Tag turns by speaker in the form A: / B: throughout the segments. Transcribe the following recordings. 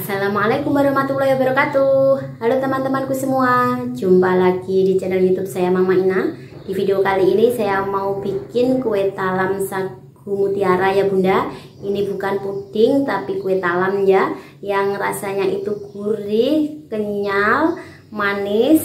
A: Assalamualaikum warahmatullahi wabarakatuh. Halo teman-temanku semua, jumpa lagi di channel YouTube saya Mama Ina. Di video kali ini saya mau bikin kue talam sagu mutiara ya Bunda. Ini bukan puding tapi kue talam ya, yang rasanya itu gurih, kenyal, manis.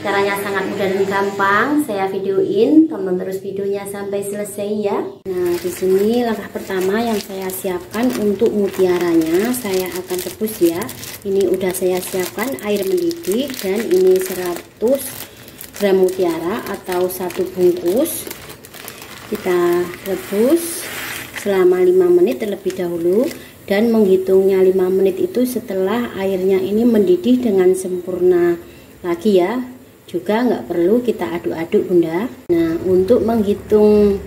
A: Caranya sangat mudah dan gampang. Saya videoin, tonton terus videonya sampai selesai ya. Nah, di sini langkah pertama yang saya siapkan untuk mutiaranya, saya akan rebus ya. Ini udah saya siapkan air mendidih dan ini 100 gram mutiara atau 1 bungkus. Kita rebus selama 5 menit terlebih dahulu dan menghitungnya 5 menit itu setelah airnya ini mendidih dengan sempurna lagi ya. Juga nggak perlu kita aduk-aduk Bunda. Nah, untuk menghitung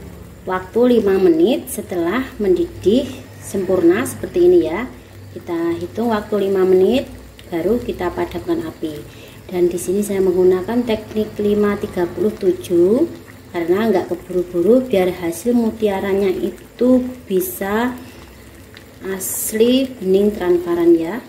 A: waktu 5 menit setelah mendidih sempurna seperti ini ya, kita hitung waktu 5 menit baru kita padamkan api. Dan di sini saya menggunakan teknik 5-37 karena nggak keburu-buru, biar hasil mutiaranya itu bisa asli bening transparan ya.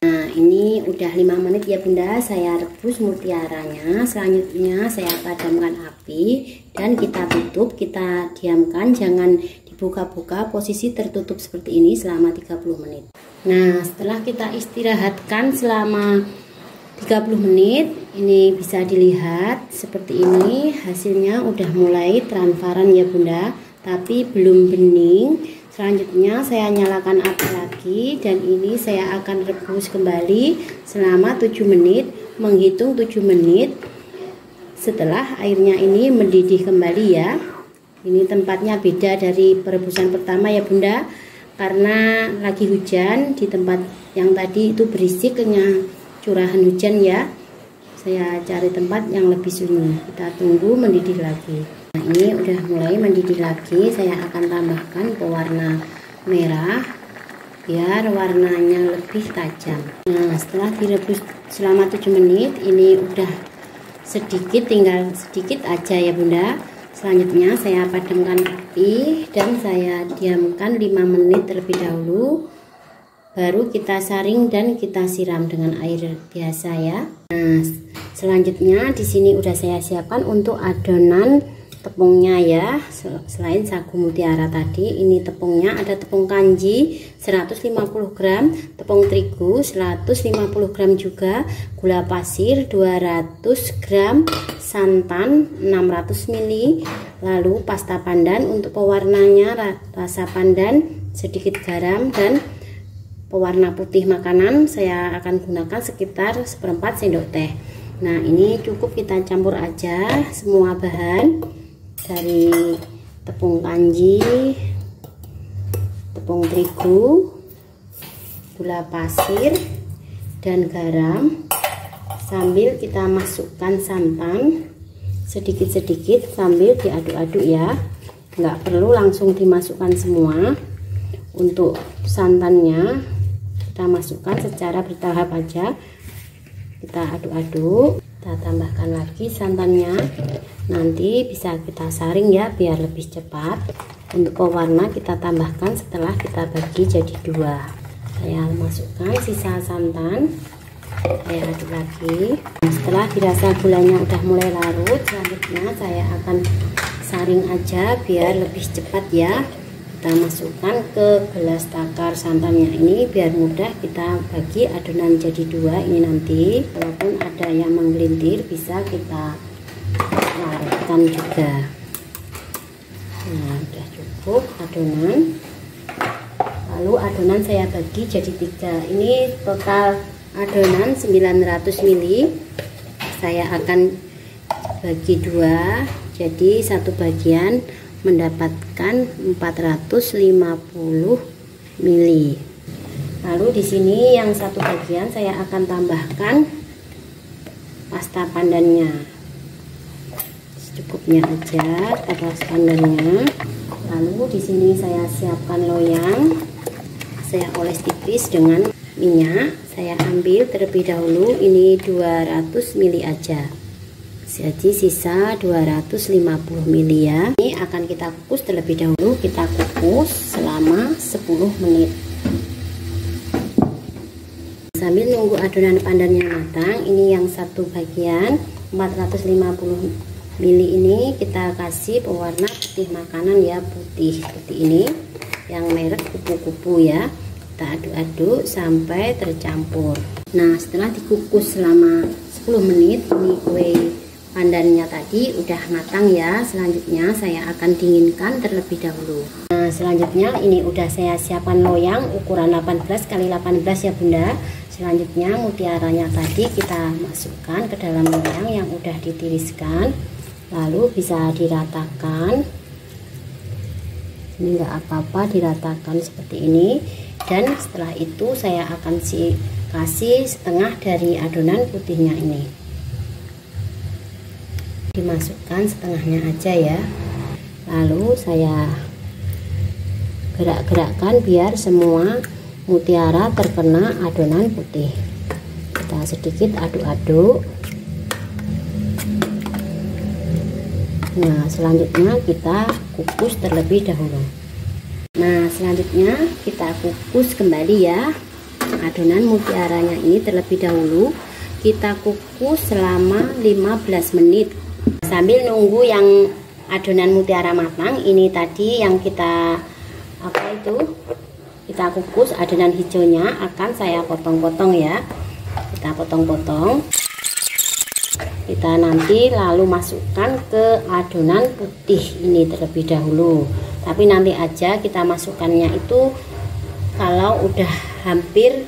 A: Nah, ini udah 5 menit ya Bunda, saya rebus mutiaranya. Selanjutnya saya padamkan api dan kita tutup, kita diamkan, jangan dibuka-buka, posisi tertutup seperti ini selama 30 menit. Nah, setelah kita istirahatkan selama 30 menit, ini bisa dilihat seperti ini, hasilnya udah mulai transparan ya Bunda, tapi belum bening. Selanjutnya saya nyalakan api lagi dan ini saya akan rebus kembali selama 7 menit, menghitung 7 menit setelah airnya ini mendidih kembali ya. Ini tempatnya beda dari perebusan pertama ya Bunda, karena lagi hujan. Di tempat yang tadi itu berisik kena curahan hujan ya. Saya cari tempat yang lebih sunyi, kita tunggu mendidih lagi. Nah, ini udah mulai mendidih lagi, saya akan tambahkan pewarna merah biar warnanya lebih tajam. Nah, setelah direbus selama 7 menit, ini udah sedikit, tinggal sedikit aja ya Bunda. Selanjutnya saya padamkan api dan saya diamkan 5 menit terlebih dahulu. Baru kita saring dan kita siram dengan air biasa ya. Nah, selanjutnya di sini udah saya siapkan untuk adonan tepungnya ya. Selain sagu mutiara tadi, ini tepungnya ada tepung kanji 150 gram, tepung terigu 150 gram juga, gula pasir 200 gram, santan 600 ml, lalu pasta pandan untuk pewarnanya rasa pandan, sedikit garam, dan pewarna putih makanan saya akan gunakan sekitar 1/4 sendok teh. Nah, ini cukup kita campur aja semua bahan dari tepung kanji, tepung terigu, gula pasir, dan garam, sambil kita masukkan santan sedikit-sedikit sambil diaduk-aduk ya, nggak perlu langsung dimasukkan semua. Untuk santannya kita masukkan secara bertahap aja, kita aduk-aduk, kita tambahkan lagi santannya, nanti bisa kita saring ya biar lebih cepat. Untuk pewarna kita tambahkan setelah kita bagi jadi 2. Saya masukkan sisa santan, saya aduk lagi. Setelah dirasa gulanya udah mulai larut, selanjutnya saya akan saring aja biar lebih cepat ya. Kita masukkan ke gelas takar santannya ini biar mudah kita bagi adonan jadi 2. Ini nanti walaupun ada yang menggelintir bisa kita larutkan juga. Nah, udah cukup adonan. Lalu adonan saya bagi jadi 3. Ini total adonan 900 ml. Saya akan bagi 2, jadi satu bagian mendapatkan 450 ml. Lalu di sini yang satu bagian saya akan tambahkan pasta pandannya. Secukupnya aja pasta pandannya. Lalu di sini saya siapkan loyang. Saya oles tipis dengan minyak. Saya ambil terlebih dahulu ini 200 ml aja. Jadi sisa 250 ml ya. Ini akan kita kukus terlebih dahulu. Kita kukus selama 10 menit. sambil nunggu adonan pandannya matang, ini yang satu bagian 450 ml ini kita kasih pewarna putih makanan ya, putih seperti ini yang merek kupu-kupu ya. Kita aduk-aduk sampai tercampur. Nah, setelah dikukus selama 10 menit, ini kue pandannya tadi udah matang ya. Selanjutnya saya akan dinginkan terlebih dahulu. Nah, selanjutnya ini udah saya siapkan loyang ukuran 18 x 18 ya Bunda. Selanjutnya mutiaranya tadi kita masukkan ke dalam loyang yang udah ditiriskan, lalu bisa diratakan. Ini enggak apa-apa, diratakan seperti ini. Dan setelah itu saya akan kasih setengah dari adonan putihnya ini, dimasukkan setengahnya aja ya. Lalu saya gerak-gerakkan biar semua mutiara terkena adonan putih. Kita sedikit aduk-aduk. Nah, selanjutnya kita kukus terlebih dahulu. Nah, selanjutnya kita kukus kembali ya adonan mutiaranya ini terlebih dahulu. Kita kukus selama 15 menit sambil nunggu yang adonan mutiara matang. Ini tadi yang kita kita kukus adonan hijaunya akan saya potong-potong ya. Kita potong-potong. Kita nanti lalu masukkan ke adonan putih ini terlebih dahulu. Tapi nanti aja kita masukkannya itu kalau udah hampir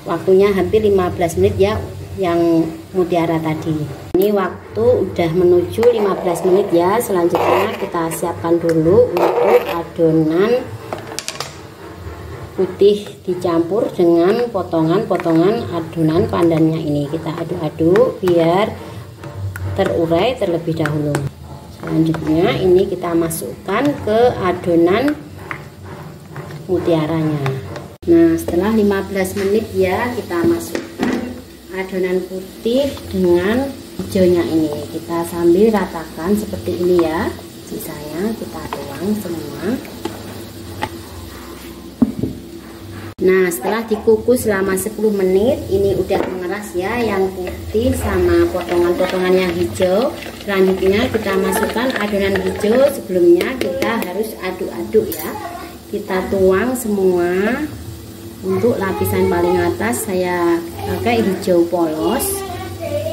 A: waktunya hampir 15 menit ya, yang mutiara tadi. Ini waktu udah menuju 15 menit ya. Selanjutnya kita siapkan dulu untuk adonan putih dicampur dengan potongan-potongan adonan pandannya ini. Kita aduk-aduk biar terurai terlebih dahulu. Selanjutnya ini kita masukkan ke adonan mutiaranya. Nah, setelah 15 menit ya, kita masukkan adonan putih dengan hijaunya ini. Kita sambil ratakan seperti ini ya. Sisanya kita tuang semua. Nah, setelah dikukus selama 10 menit, ini udah mengeras ya yang putih sama potongan-potongan yang hijau. Selanjutnya kita masukkan adonan hijau. Sebelumnya kita harus aduk-aduk ya. Kita tuang semua. Untuk lapisan paling atas saya pakai hijau polos.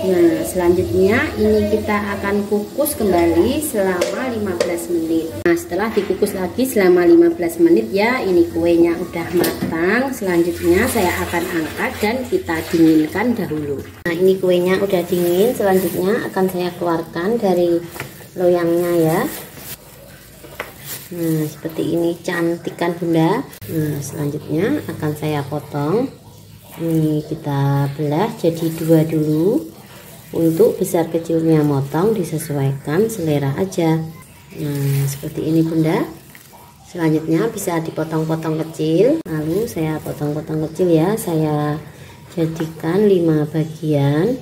A: Nah, selanjutnya ini kita akan kukus kembali selama 15 menit. Nah, setelah dikukus lagi selama 15 menit ya, ini kuenya udah matang. Selanjutnya saya akan angkat dan kita dinginkan dahulu. Nah, ini kuenya udah dingin. Selanjutnya akan saya keluarkan dari loyangnya ya. Nah, seperti ini cantik kan Bunda. Nah, selanjutnya akan saya potong. Ini kita belah jadi 2 dulu. Untuk besar kecilnya motong disesuaikan selera aja. Nah, seperti ini Bunda. Selanjutnya bisa dipotong-potong kecil. Lalu saya potong-potong kecil ya. Saya jadikan 5 bagian.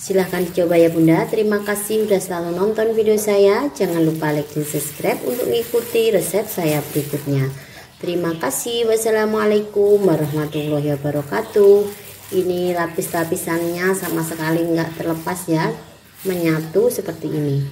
A: Silahkan dicoba ya Bunda. Terima kasih udah selalu nonton video saya. Jangan lupa like dan subscribe untuk mengikuti resep saya berikutnya. Terima kasih. Wassalamualaikum warahmatullahi wabarakatuh. Ini lapis-lapisannya sama sekali nggak terlepas ya, menyatu seperti ini.